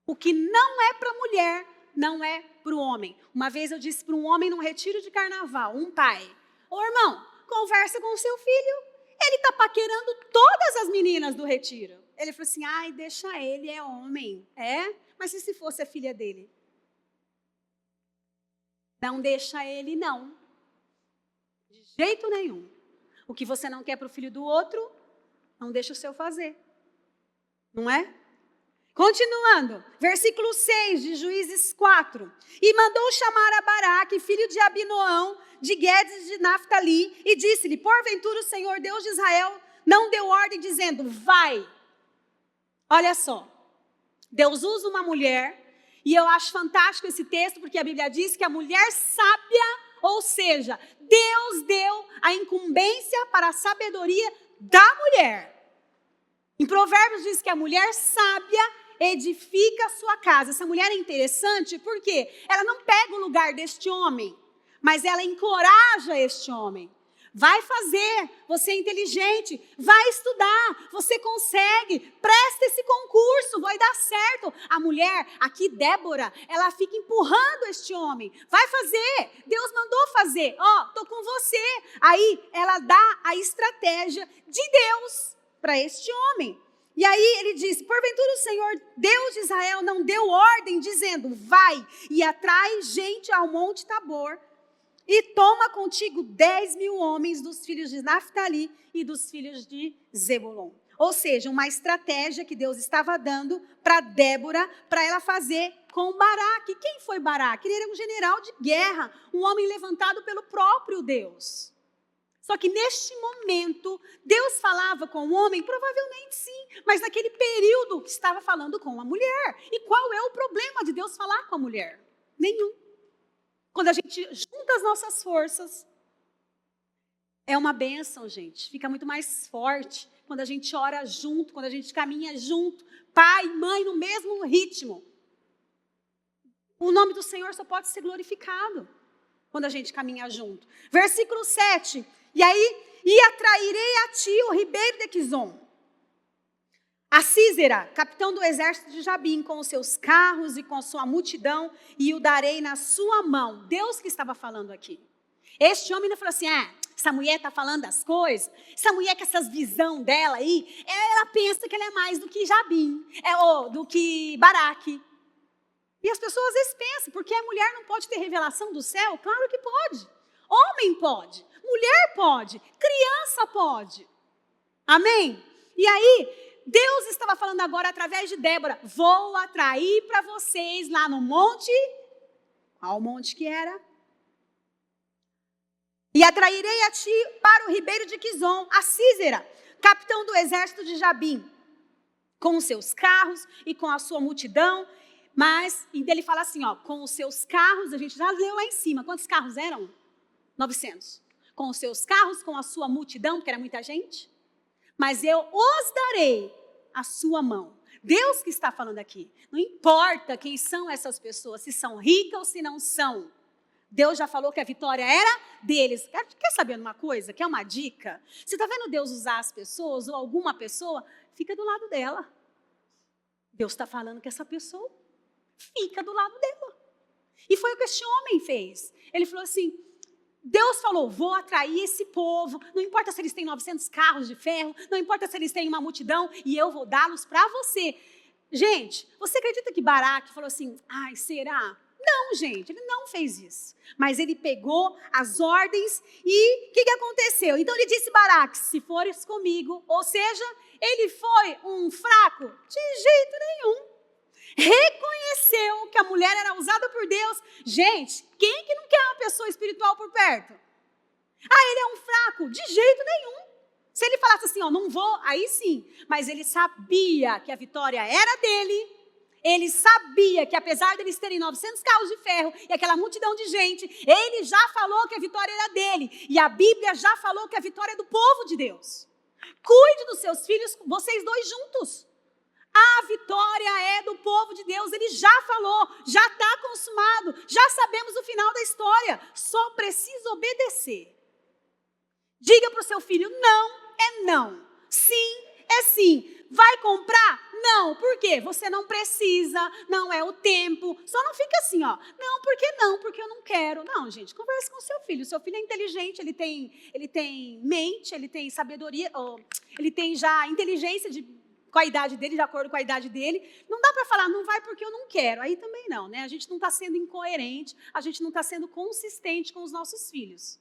O que não é para a mulher não é para o homem. Uma vez eu disse para um homem num retiro de carnaval, um pai, ô irmão, conversa com o seu filho. Ele está paquerando todas as meninas do retiro. Ele falou assim, ai, deixa ele, é homem. É? Mas e se fosse a filha dele? Não deixa ele, não. De jeito nenhum. O que você não quer para o filho do outro, não deixa o seu fazer. Não é? Continuando, versículo 6 de Juízes 4. E mandou chamar a Baraque, filho de Abinoão, de Guedes de Naftali, e disse-lhe, porventura o Senhor Deus de Israel não deu ordem dizendo, vai. Olha só, Deus usa uma mulher, e eu acho fantástico esse texto, porque a Bíblia diz que a mulher sábia, ou seja, Deus deu a incumbência para a sabedoria da mulher. Em Provérbios diz que a mulher sábia edifica a sua casa. Essa mulher é interessante porque ela não pega o lugar deste homem, mas ela encoraja este homem. Vai fazer, você é inteligente, vai estudar, você consegue, presta esse concurso, vai dar certo. A mulher, aqui Débora, ela fica empurrando este homem. Vai fazer, Deus mandou fazer, tô com você. Aí ela dá a estratégia de Deus para este homem. E aí ele diz, porventura o Senhor Deus de Israel não deu ordem dizendo, vai e atrai gente ao monte Tabor e toma contigo 10.000 homens dos filhos de Naftali e dos filhos de Zebulon. Ou seja, uma estratégia que Deus estava dando para Débora, para ela fazer com Baraque. Quem foi Baraque? Ele era um general de guerra, um homem levantado pelo próprio Deus. Só que neste momento, Deus falava com o homem? Provavelmente sim, mas naquele período que estava falando com a mulher. E qual é o problema de Deus falar com a mulher? Nenhum. Quando a gente junta as nossas forças, é uma bênção, gente. Fica muito mais forte quando a gente ora junto, quando a gente caminha junto, pai e mãe no mesmo ritmo. O nome do Senhor só pode ser glorificado quando a gente caminha junto. Versículo 7. E aí, e atrairei a ti o ribeiro de Quizon, a Sísera, capitão do exército de Jabim, com os seus carros e com a sua multidão, e o darei na sua mão. Deus que estava falando aqui. Este homem não falou assim, essa mulher está falando das coisas, essa mulher com essas visão dela aí, ela pensa que ela é mais do que Jabim, do que Baraque. E as pessoas às vezes pensam, porque a mulher não pode ter revelação do céu? Claro que pode. Homem pode, mulher pode, criança pode. Amém? E aí, Deus estava falando agora através de Débora, vou atrair para vocês lá no monte, qual monte que era? E atrairei a ti para o ribeiro de Quizon, a Sísera, capitão do exército de Jabim, com os seus carros e com a sua multidão. Mas ele fala assim, com os seus carros, a gente já leu lá em cima, quantos carros eram? 900. Com os seus carros, com a sua multidão, porque era muita gente. Mas eu os darei a sua mão. Deus que está falando aqui. Não importa quem são essas pessoas, se são ricas ou se não são. Deus já falou que a vitória era deles. Quer saber uma coisa? Quer uma dica? Você está vendo Deus usar as pessoas ou alguma pessoa? Fica do lado dela. Deus está falando que essa pessoa fica do lado dela. E foi o que este homem fez. Ele falou assim, Deus falou, vou atrair esse povo, não importa se eles têm 900 carros de ferro, não importa se eles têm uma multidão, e eu vou dá-los para você. Gente, você acredita que Baraque falou assim, será? Não, gente, ele não fez isso. Mas ele pegou as ordens e o que aconteceu? Então ele disse, Baraque, se fores comigo, ou seja, ele foi um fraco? De jeito nenhum. Reconheceu que a mulher era usada por Deus. Gente, quem que não quer uma pessoa espiritual por perto? Ele é um fraco? De jeito nenhum. Se ele falasse assim, não vou, aí sim. Mas ele sabia que a vitória era dele. Ele sabia que apesar deles terem 900 carros de ferro e aquela multidão de gente, ele já falou que a vitória era dele. E a Bíblia já falou que a vitória é do povo de Deus. Cuide dos seus filhos, vocês dois juntos. A vitória é do povo de Deus, ele já falou, já está consumado, já sabemos o final da história, só precisa obedecer. Diga para o seu filho, não é não, sim é sim. Vai comprar? Não, por quê? Você não precisa, não é o tempo, só não fica assim, não, por que não? Porque eu não quero. Não, gente, converse com o seu filho é inteligente, ele tem mente, ele tem sabedoria, ele tem já inteligência de com a idade dele, de acordo com a idade dele. Não dá para falar, não vai porque eu não quero. Aí também não, né? A gente não está sendo incoerente, a gente não está sendo consistente com os nossos filhos.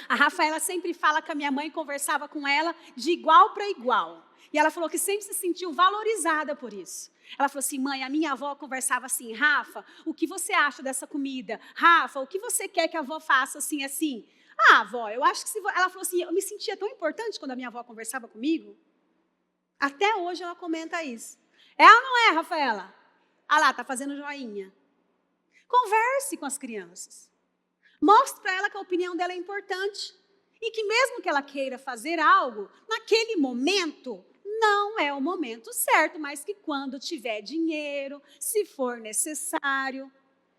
A Rafaela sempre fala que a minha mãe conversava com ela de igual para igual. E ela falou que sempre se sentiu valorizada por isso. Ela falou assim, mãe, a minha avó conversava assim, Rafa, o que você acha dessa comida? Rafa, o que você quer que a avó faça assim, assim? Ah, avó, eu acho que se... Ela falou assim, eu me sentia tão importante quando a minha avó conversava comigo. Até hoje ela comenta isso. É ou não é, Rafaela? Ah lá, tá fazendo joinha. Converse com as crianças. Mostre para ela que a opinião dela é importante. E que mesmo que ela queira fazer algo, naquele momento, não é o momento certo, mas que quando tiver dinheiro, se for necessário,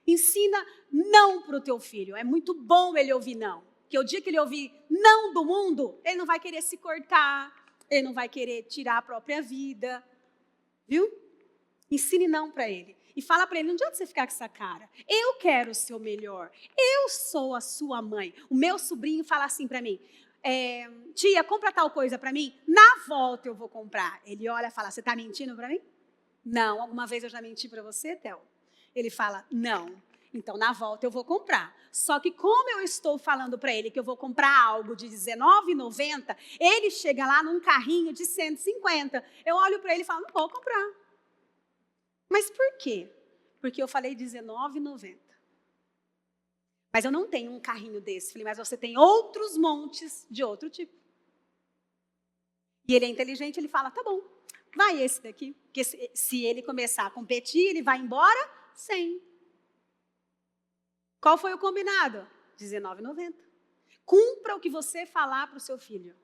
ensina não para o teu filho. É muito bom ele ouvir não. Porque o dia que ele ouvir não do mundo, ele não vai querer se cortar, ele não vai querer tirar a própria vida. Viu? Ensine não para ele. E fala para ele, não adianta você ficar com essa cara. Eu quero o seu melhor. Eu sou a sua mãe. O meu sobrinho fala assim para mim, tia, compra tal coisa para mim. Na volta eu vou comprar. Ele olha e fala, você está mentindo para mim? Não. Alguma vez eu já menti para você, Theo? Ele fala, não. Então, na volta eu vou comprar. Só que como eu estou falando para ele que eu vou comprar algo de R$19,90, ele chega lá num carrinho de 150. Eu olho para ele e falo, não vou comprar. Mas por quê? Porque eu falei R$19,90. Mas eu não tenho um carrinho desse. Falei, mas você tem outros montes de outro tipo. E ele é inteligente, ele fala, tá bom, vai esse daqui. Porque se ele começar a competir, ele vai embora sem. Qual foi o combinado? R$19,90. Cumpra o que você falar para o seu filho.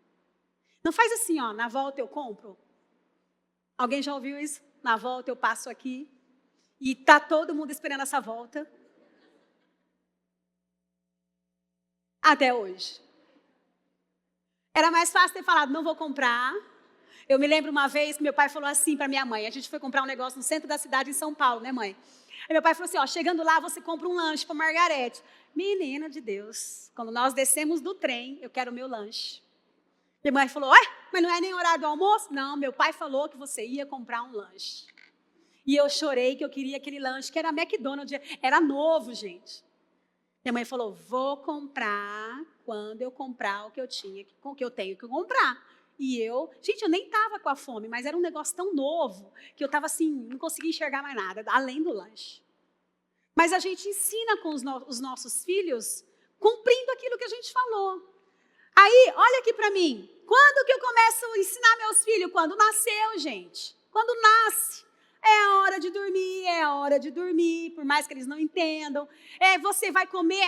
Não faz assim, ó, na volta eu compro. Alguém já ouviu isso? Na volta eu passo aqui e está todo mundo esperando essa volta. Até hoje. Era mais fácil ter falado, não vou comprar. Eu me lembro uma vez que meu pai falou assim para minha mãe. A gente foi comprar um negócio no centro da cidade, em São Paulo, né, mãe? Aí meu pai falou assim, ó, chegando lá você compra um lanche para Margarete. Menina de Deus, quando nós descemos do trem, eu quero o meu lanche. Minha mãe falou, mas não é nem horário do almoço? Não, meu pai falou que você ia comprar um lanche. E eu chorei que eu queria aquele lanche, que era McDonald's, era novo, gente. Minha mãe falou, vou comprar quando eu comprar o que eu tenho que comprar. E gente, eu nem estava com a fome, mas era um negócio tão novo, que eu estava assim, não conseguia enxergar mais nada, além do lanche. Mas a gente ensina com os nossos filhos, cumprindo aquilo que a gente falou. Aí, olha aqui para mim, quando que eu começo a ensinar meus filhos? Quando nasceu, gente. Quando nasce. É a hora de dormir, é a hora de dormir, por mais que eles não entendam. Você vai comer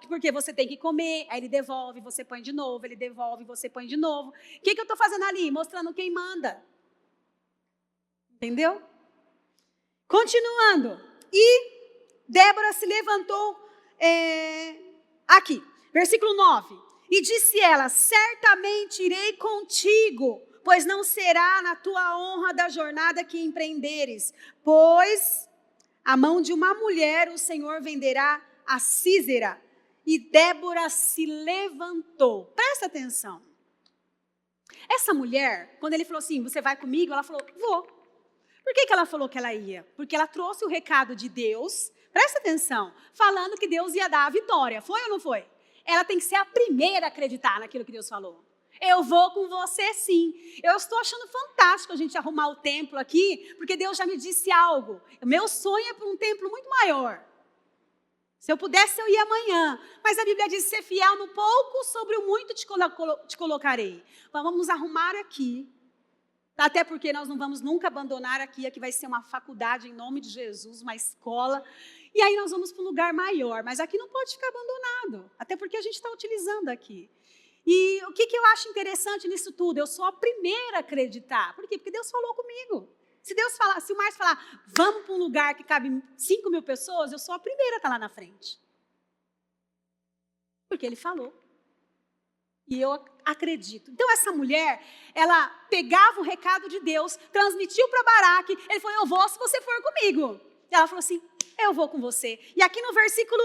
porque você tem que comer, aí ele devolve, você põe de novo, ele devolve, você põe de novo. O que eu estou fazendo ali? Mostrando quem manda. Entendeu? Continuando. E Débora se levantou aqui, versículo 9. E disse ela, certamente irei contigo, pois não será na tua honra da jornada que empreenderes, pois a mão de uma mulher o Senhor venderá a Sísera. E Débora se levantou. Presta atenção. Essa mulher, quando ele falou assim, você vai comigo? Ela falou, vou. Por que ela falou que ela ia? Porque ela trouxe o recado de Deus, presta atenção, falando que Deus ia dar a vitória. Foi ou não foi? Ela tem que ser a primeira a acreditar naquilo que Deus falou. Eu vou com você sim. Eu estou achando fantástico a gente arrumar o templo aqui, porque Deus já me disse algo. O meu sonho é para um templo muito maior. Se eu pudesse, eu ia amanhã. Mas a Bíblia diz, ser fiel no pouco, sobre o muito te colocarei. Vamos nos arrumar aqui. Até porque nós não vamos nunca abandonar aqui. Aqui vai ser uma faculdade em nome de Jesus, uma escola. E aí nós vamos para um lugar maior. Mas aqui não pode ficar abandonado. Até porque a gente está utilizando aqui. E o que eu acho interessante nisso tudo? Eu sou a primeira a acreditar. Por quê? Porque Deus falou comigo. Se o Márcio falar, vamos para um lugar que cabe 5.000 pessoas, eu sou a primeira a estar lá na frente. Porque Ele falou. E eu acredito. Então essa mulher, ela pegava o recado de Deus, transmitiu para Baraque, ele falou, eu vou se você for comigo. E ela falou assim, eu vou com você. E aqui no versículo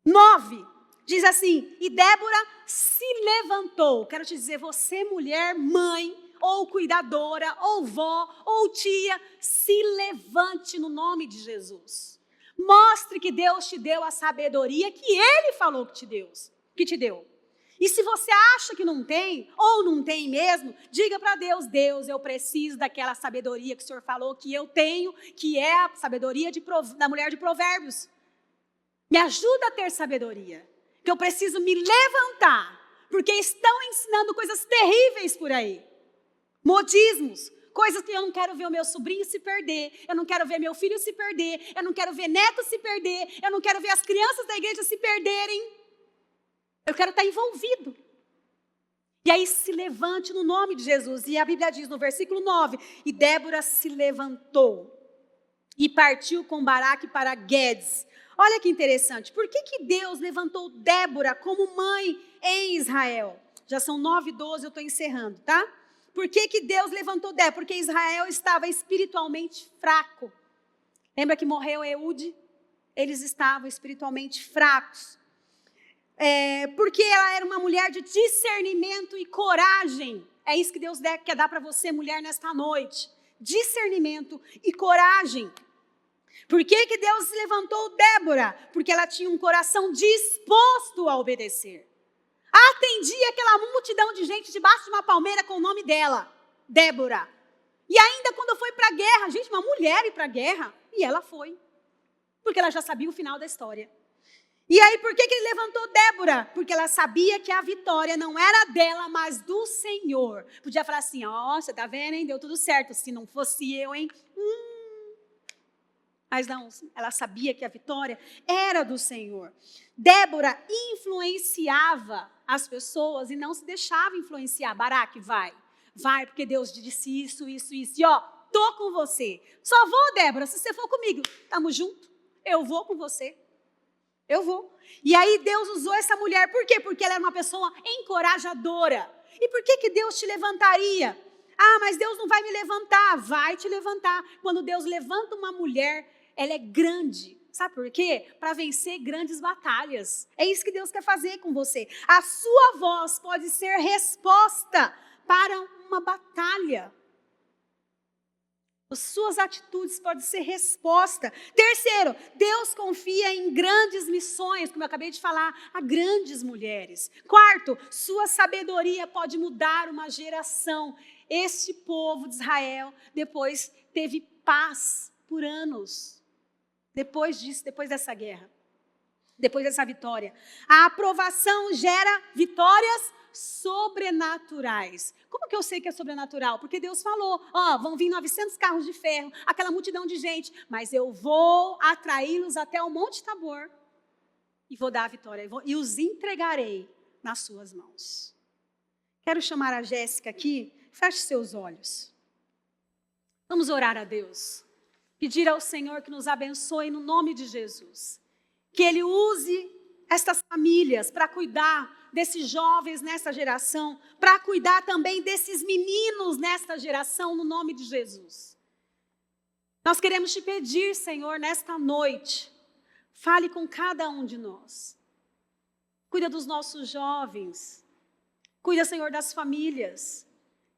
9, diz assim, e Débora se levantou. Quero te dizer, você mulher, mãe, ou cuidadora, ou vó, ou tia, se levante no nome de Jesus. Mostre que Deus te deu a sabedoria que Ele falou que te deu. E se você acha que não tem, ou não tem mesmo, diga para Deus, Deus, eu preciso daquela sabedoria que o Senhor falou que eu tenho, que é a sabedoria da mulher de Provérbios. Me ajuda a ter sabedoria, que eu preciso me levantar, porque estão ensinando coisas terríveis por aí. Modismos, coisas que eu não quero ver o meu sobrinho se perder, eu não quero ver meu filho se perder, eu não quero ver neto se perder, eu não quero ver as crianças da igreja se perderem. Eu quero estar envolvido. E aí se levante no nome de Jesus. E a Bíblia diz no versículo 9, e Débora se levantou e partiu com Baraque para Guedes. Olha que interessante, por que Deus levantou Débora como mãe em Israel? Já são 9h12, eu estou encerrando, tá? Por que Deus levantou Débora? Porque Israel estava espiritualmente fraco. Lembra que morreu Eude? Eles estavam espiritualmente fracos. Porque ela era uma mulher de discernimento e coragem. É isso que Deus quer dar para você, mulher, nesta noite. Discernimento e coragem. Por que Deus levantou Débora? Porque ela tinha um coração disposto a obedecer. Atendia aquela multidão de gente debaixo de uma palmeira com o nome dela, Débora. E ainda quando foi para a guerra, gente, uma mulher ir para a guerra, e ela foi. Porque ela já sabia o final da história. E aí, por que ele levantou Débora? Porque ela sabia que a vitória não era dela, mas do Senhor. Podia falar assim, ó, você tá vendo, hein? Deu tudo certo. Se não fosse eu, hein? Mas não, ela sabia que a vitória era do Senhor. Débora influenciava as pessoas e não se deixava influenciar. Baraque, vai, porque Deus disse isso. E ó, tô com você. Só vou, Débora, se você for comigo. Tamo junto, eu vou com você. Eu vou. E aí Deus usou essa mulher, por quê? Porque ela era uma pessoa encorajadora. E por que Deus te levantaria? Ah, mas Deus não vai me levantar. Vai te levantar. Quando Deus levanta uma mulher, ela é grande. Sabe por quê? Para vencer grandes batalhas. É isso que Deus quer fazer com você. A sua voz pode ser resposta para uma batalha. As suas atitudes podem ser resposta. Terceiro, Deus confia em grandes missões, como eu acabei de falar, a grandes mulheres. Quarto, sua sabedoria pode mudar uma geração. Este povo de Israel depois teve paz por anos. Depois disso, depois dessa guerra, depois dessa vitória. A aprovação gera vitórias sobrenaturais. Como que eu sei que é sobrenatural? Porque Deus falou, ó, vão vir 900 carros de ferro, aquela multidão de gente, mas eu vou atraí-los até o Monte Tabor e vou dar a vitória, e os entregarei nas suas mãos. Quero chamar a Jéssica aqui, feche seus olhos. Vamos orar a Deus, pedir ao Senhor que nos abençoe no nome de Jesus, que Ele use estas famílias para cuidar desses jovens nessa geração, para cuidar também desses meninos nesta geração, no nome de Jesus. Nós queremos te pedir, Senhor, nesta noite, fale com cada um de nós. Cuida dos nossos jovens, cuida, Senhor, das famílias.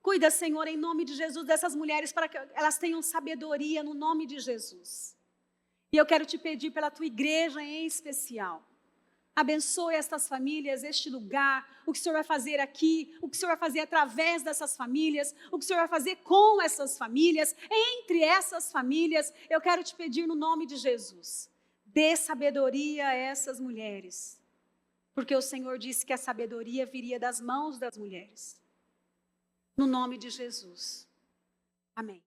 Cuida, Senhor, em nome de Jesus, dessas mulheres, para que elas tenham sabedoria no nome de Jesus. E eu quero te pedir pela tua igreja em especial. Abençoe estas famílias, este lugar, o que o Senhor vai fazer aqui, o que o Senhor vai fazer através dessas famílias, o que o Senhor vai fazer com essas famílias, entre essas famílias. Eu quero te pedir no nome de Jesus, dê sabedoria a essas mulheres, porque o Senhor disse que a sabedoria viria das mãos das mulheres. No nome de Jesus. Amém.